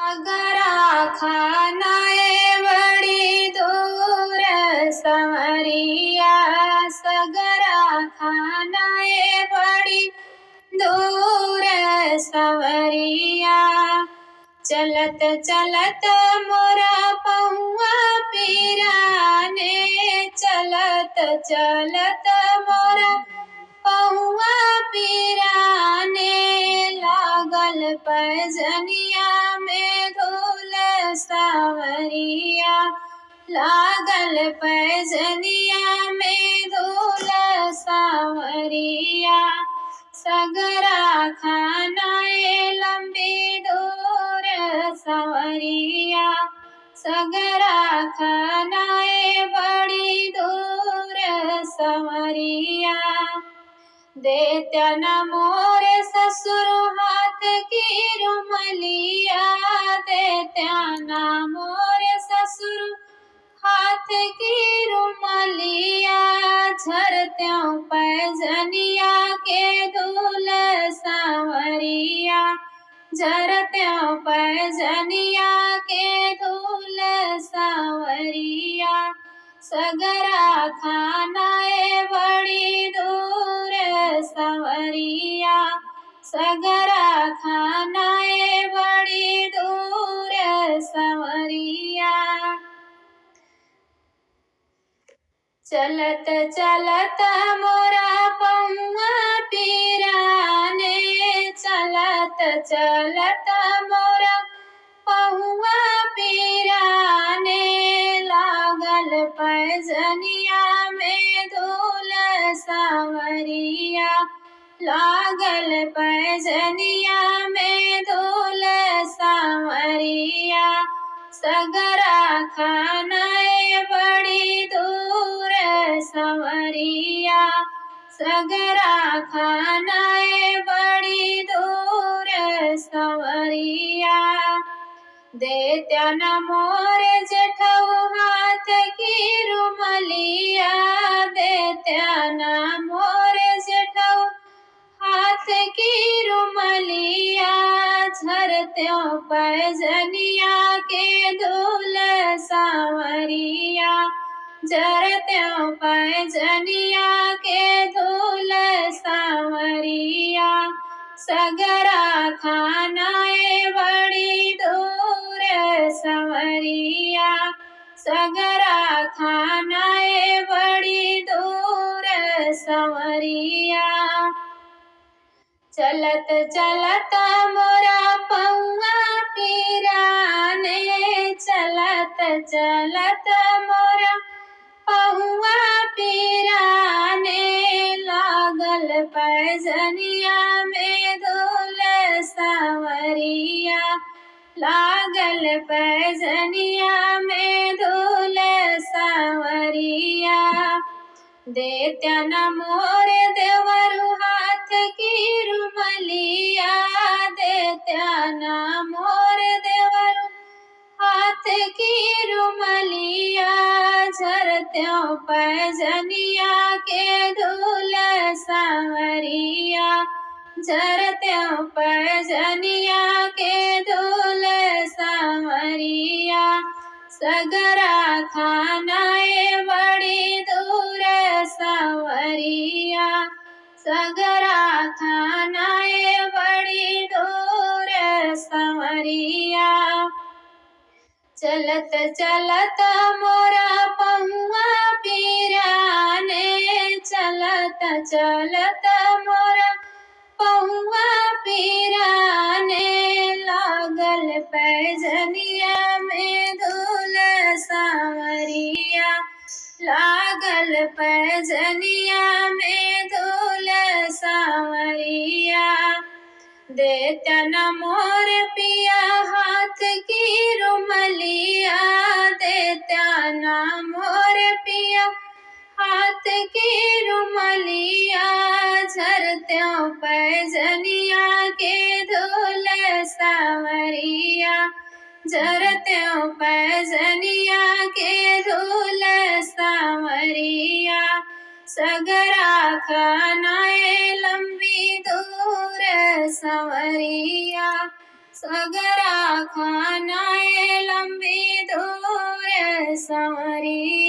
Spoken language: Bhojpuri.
अगरा खानाए बड़ी दूर संवरिया, सगरा खानाए बड़ी दूर संवरिया। चलत चलत मोरा पहुआ पीराने, चलत चलत मोरा पहुआ पीराने। लागल पैजनिया में धूल सांवरिया, लागल पैजनिया में धूल सांवरिया। सगरा खानाए लंबी दूर संवरिया, सगरा खानाए बड़ी दूर संवरिया। देत्या न मोरे ससुर हाथ की रुमलिया, देत्या न मोरे ससुर हाथ की रुमलिया। झरत्यों पैजनिया के धूल सांवरिया, झरत्यों पैजनिया के धूल सांवरिया। सगरा खानाए बड़ी दूर संवरिया, सगरा खानाए बड़ी दूर संवरिया। चलत चलत मोरा पहुआ पीराने, चलत चलत मोरा पहुआ पीराने। लागल पैजनिया में धूल सांवरिया, लागल पैजनिया में धूल सांवरिया। सगरा खानाए बड़ी दूर संवरिया, सगरा खानाए बड़ी दूर संवरिया। देत्या न मोरे जेठऊ हाथ की रुमलिया, देत्या न मोरे जेठऊ हाथ की रुमलिया। झरत्यों पैजनिया के धूल सांवरिया, झरत्यों पैजनिया के धूल सांवरिया। सगरा खानाए बड़ी दूर संवरिया, सगरा खानाए बड़ी दूर संवरिया। चलत चलत मोरा पहुआ पीराने, चलत चलत मोरा पहुआ पीराने। लागल पैजनिया में धूल सांवरिया, लागल पैजनिया में धूल सांवरिया। देत्या न मोरे देवरु हाथ की रुमलिया, देत्या न मोरे देवरु हाथ की रुमलिया। झरत्यों पैजनिया के धूल सांवरिया, झरत्यों पैजनिया के धूल सांवरिया। सगरा खानाए बड़ी दूर संवरिया, सगरा खानाए बड़ी दूर संवरिया। चलत चलत मोरा पहुआ पीराने, चलत चलत मोरा पहुआ पीराने। लागल पैजनिया में धूल सांवरिया, लागल पैजनिया में धूल सांवरिया। देत्या न मोर पिया हाथ की रुमलिया, देत्या न मोर पिया हाथ की रुमलिया। झरत्यों पैजनिया के धूल सांवरिया, झरत्यों पैजनिया के धूल सांवरिया। सगरा खानाए लंबी दूर संवरिया, सगरा खाना सांवरी